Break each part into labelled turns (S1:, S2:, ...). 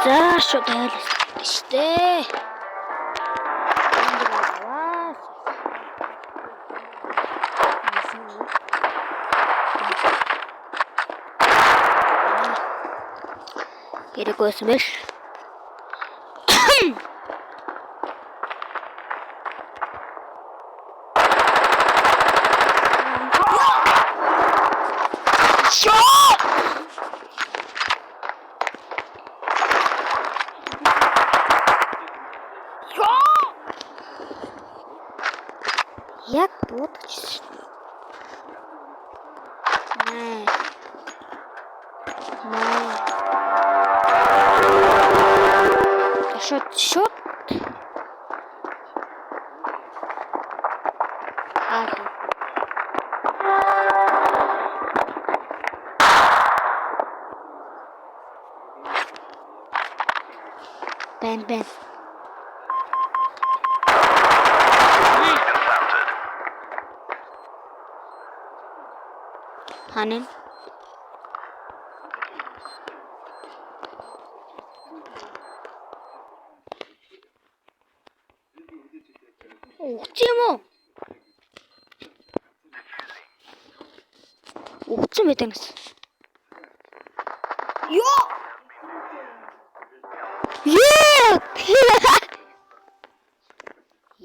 S1: За шууд айлс штэ. Хэрэггүй байсан биш. Яг будагч. Шот. Бэн. Ханин. Чимо. Уцсан байдаг нас. Ёо.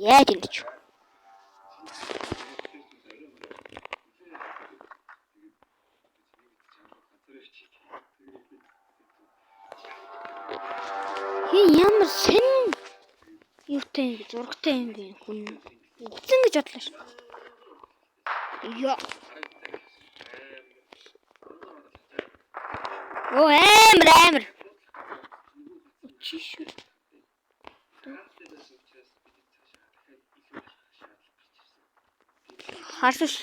S1: Яа гэж. Ямар сэн юутай ингэ зургтай юм бэ хүн үгцэн гэж бодлоо шүү. Яа. Оо амар. Чиш. Харсш.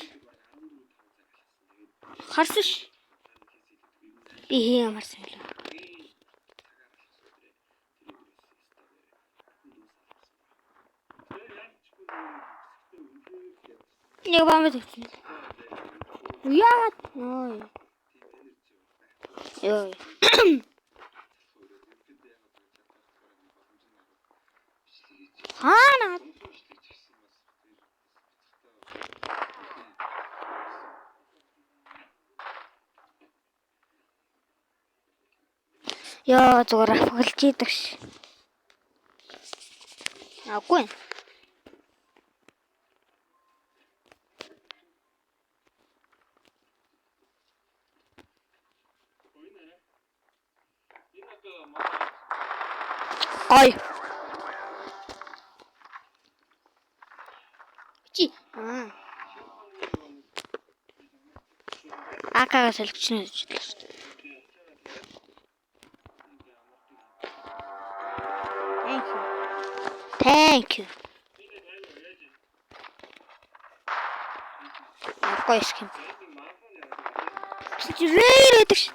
S1: Би ямарсан юм. Нэг бамд өгсөн. Яагаад? Ёо. Хана. Яа зүгээр афгалж идэх ш. Аггүй. Ой. Чи. Акага солигчны ажиллаа шүү дээ. Thank you. Аггүй скин. Чирээдэг ш.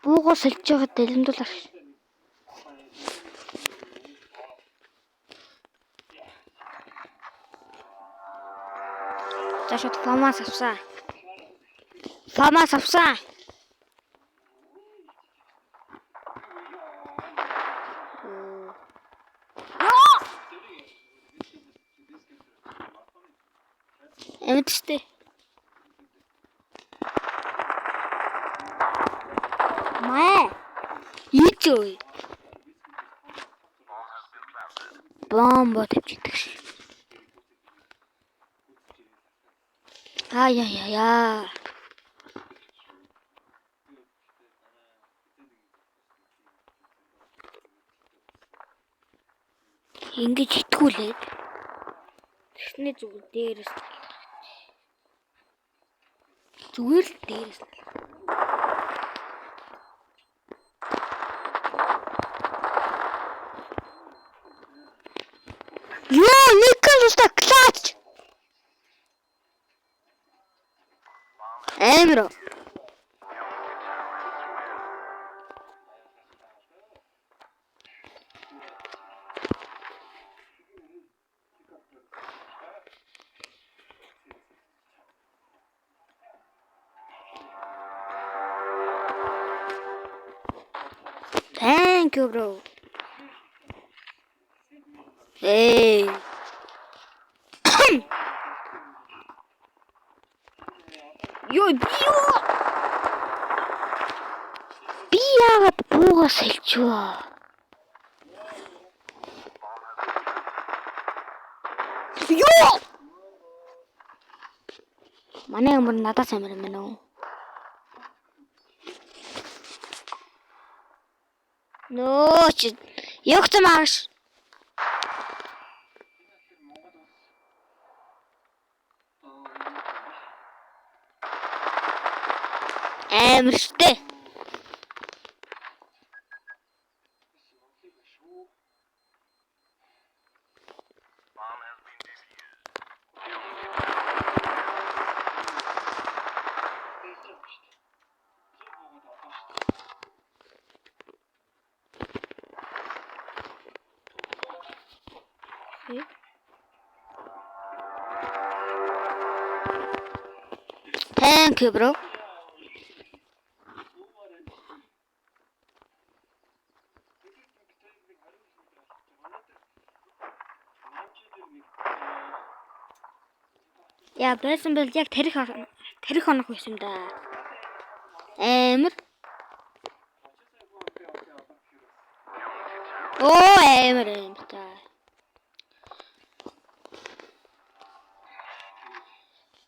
S1: Буугаа сольж байгаа дэлэмдүүлэр. Зашд фамас авсан. Эмтстэй. Маа. Ичөө. Бомба тавьчихдаг ш. Яа. Ингэж итгүүлээд. Тэсний зүгээр дээрээс зүгээр л дээрээс. Яа, некоста клач. Эмро. Thank you, bro. Hey. Yo, би яагаад буугаас хэлчихвээ? Yo! Манай ямар надаас амар юм байна уу? Нөө чи ёгт мааш. Амар штэ. Thank you, bro. Яа, байсан бол яг тарих хоног байсан да. Амар. Оо, амар та.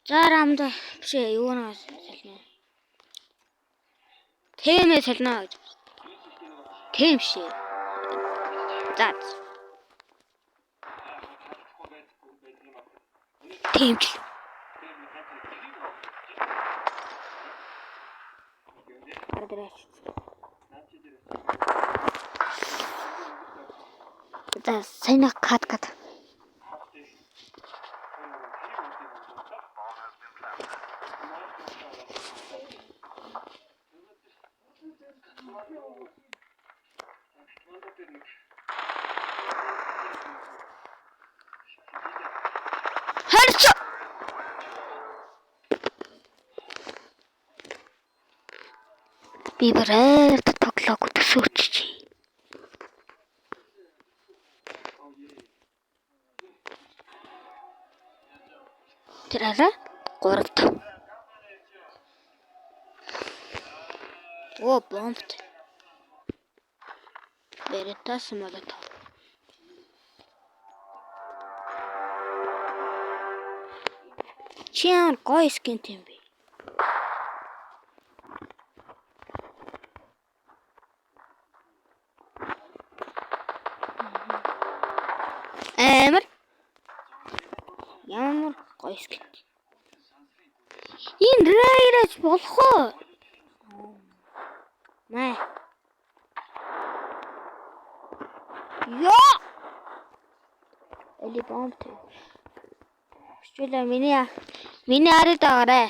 S1: Зарамд биш юу наас хэлнэ. Тэмээ хэлнэ гэж. Тэм шээ. Зат. Тэмч. Ардраач. За сайн кат. Харч. Би барайд тоглоог төсөөч. Тэраараа 3-5. Оо, бомбт. Беретас молотов. Чиан гоё скин тийм би. Ямар гоё скин. Энэ райраж болох уу? Маа. Яа. Эли бомб. Шүлээ миний арид байгаарэ.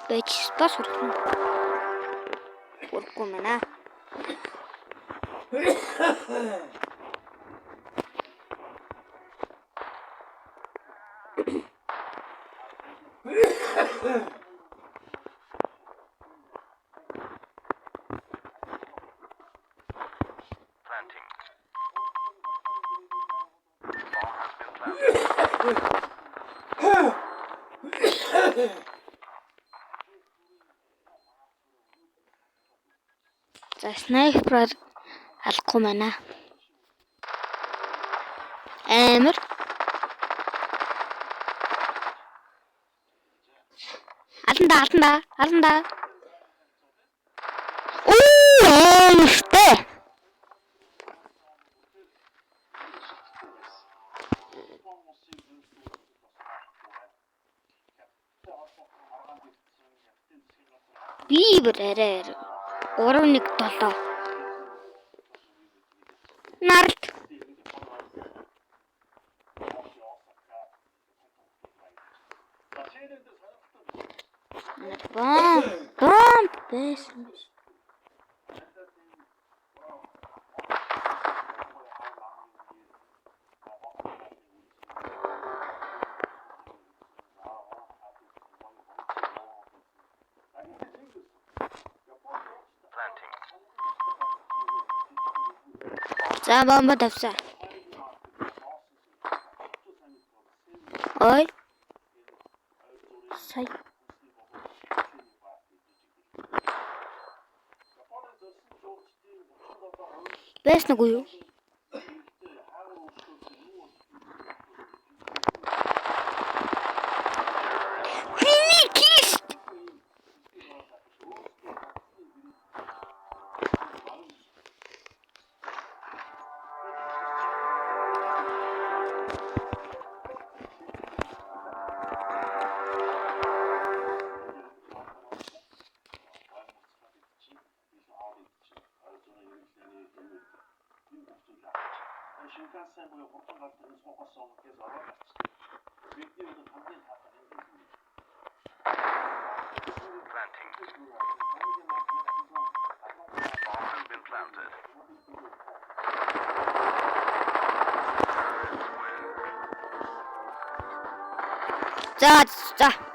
S1: Бэч спас урахгүй мэнэ. За снайпер алахгүй мана. Амар. Аланда. Оо, штэ. Би бэрээр 3-1-7. Нарт. Бомб байсан биш. 자, 뭐 한 번 더 쏴. 어이? 사이. Весь ногою. Хвиликист! 자, 자.